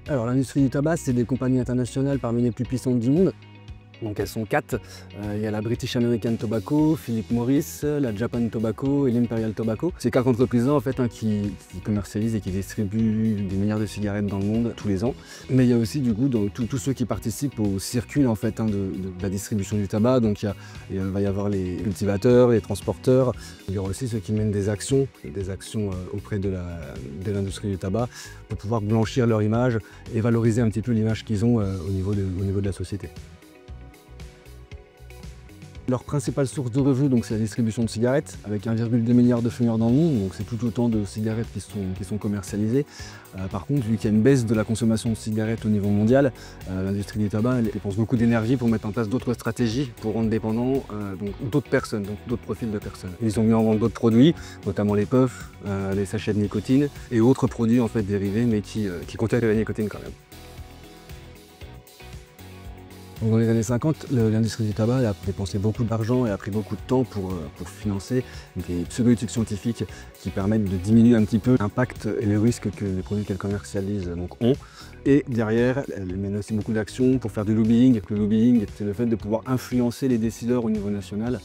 Alors l'industrie du tabac, c'est des compagnies internationales parmi les plus puissantes du monde. Donc elles sont 4. Il y a la British American Tobacco, Philip Morris, la Japan Tobacco et l'Imperial Tobacco. Ces 4 entreprises-là en fait, qui commercialisent et qui distribuent des milliards de cigarettes dans le monde tous les ans. Mais il y a aussi du coup tous ceux qui participent au circuit en fait, de la distribution du tabac. Donc il va y avoir les cultivateurs, les transporteurs. Il y aura aussi ceux qui mènent des actions auprès de l'industrie du tabac pour pouvoir blanchir leur image et valoriser un petit peu l'image qu'ils ont au niveau de la société. Leur principale source de revenus, c'est la distribution de cigarettes, avec 1,2 milliard de fumeurs dans le monde, donc c'est tout autant de cigarettes qui sont commercialisées. Par contre, vu qu'il y a une baisse de la consommation de cigarettes au niveau mondial, l'industrie du tabac elle dépense beaucoup d'énergie pour mettre en place d'autres stratégies pour rendre dépendants d'autres personnes, donc d'autres profils de personnes. Ils ont mis en vente d'autres produits, notamment les puffs, les sachets de nicotine et autres produits en fait dérivés, mais qui contiennent de la nicotine quand même. Dans les années 50, l'industrie du tabac a dépensé beaucoup d'argent et a pris beaucoup de temps pour financer des pseudo-études scientifiques qui permettent de diminuer un petit peu l'impact et les risques que les produits qu'elle commercialise ont. Et derrière, elle mène aussi beaucoup d'actions pour faire du lobbying. Le lobbying, c'est le fait de pouvoir influencer les décideurs au niveau national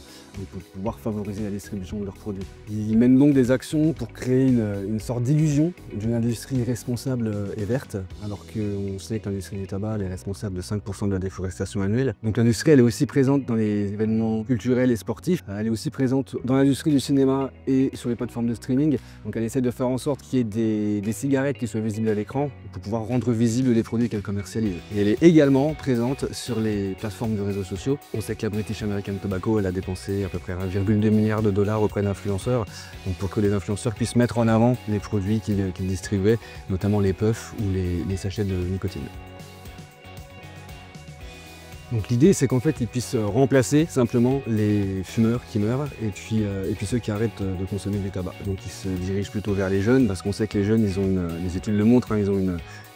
pour pouvoir favoriser la distribution de leurs produits. Ils mènent donc des actions pour créer une sorte d'illusion d'une industrie responsable et verte, alors qu'on sait que l'industrie du tabac est responsable de 5% de la déforestation annuelle. Donc l'industrie, elle est aussi présente dans les événements culturels et sportifs. Elle est aussi présente dans l'industrie du cinéma et sur les plateformes de streaming. Donc elle essaie de faire en sorte qu'il y ait des cigarettes qui soient visibles à l'écran pour pouvoir rendre visibles les produits qu'elle commercialise. Et elle est également présente sur les plateformes de réseaux sociaux. On sait que la British American Tobacco, elle a dépensé à peu près 1,2 milliard de dollars auprès d'influenceurs, pour que les influenceurs puissent mettre en avant les produits qu'ils distribuaient, notamment les puffs ou les sachets de nicotine. Donc l'idée c'est qu'en fait ils puissent remplacer simplement les fumeurs qui meurent et puis ceux qui arrêtent de consommer du tabac. Donc ils se dirigent plutôt vers les jeunes parce qu'on sait que les jeunes, les études le montrent,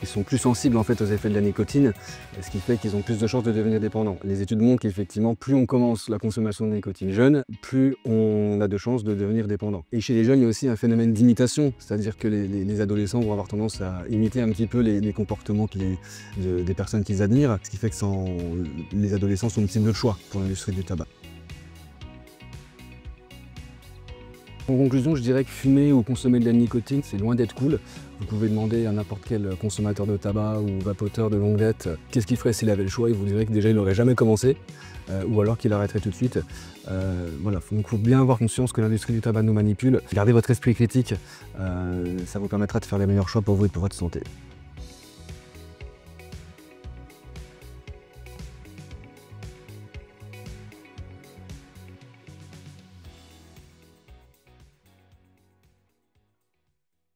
ils sont plus sensibles en fait aux effets de la nicotine, ce qui fait qu'ils ont plus de chances de devenir dépendants. Les études montrent qu'effectivement plus on commence la consommation de nicotine jeune, plus on a de chances de devenir dépendant. Et chez les jeunes il y a aussi un phénomène d'imitation, c'est-à-dire que les adolescents vont avoir tendance à imiter un petit peu les comportements des personnes qu'ils admirent, ce qui fait que les adolescents sont une cible de choix pour l'industrie du tabac. En conclusion, je dirais que fumer ou consommer de la nicotine, c'est loin d'être cool. Vous pouvez demander à n'importe quel consommateur de tabac ou vapoteur de longue date qu'est-ce qu'il ferait s'il avait le choix. Il vous dirait que déjà il n'aurait jamais commencé ou alors qu'il arrêterait tout de suite. Voilà, donc il faut bien avoir conscience que l'industrie du tabac nous manipule. Gardez votre esprit critique, ça vous permettra de faire les meilleurs choix pour vous et pour votre santé.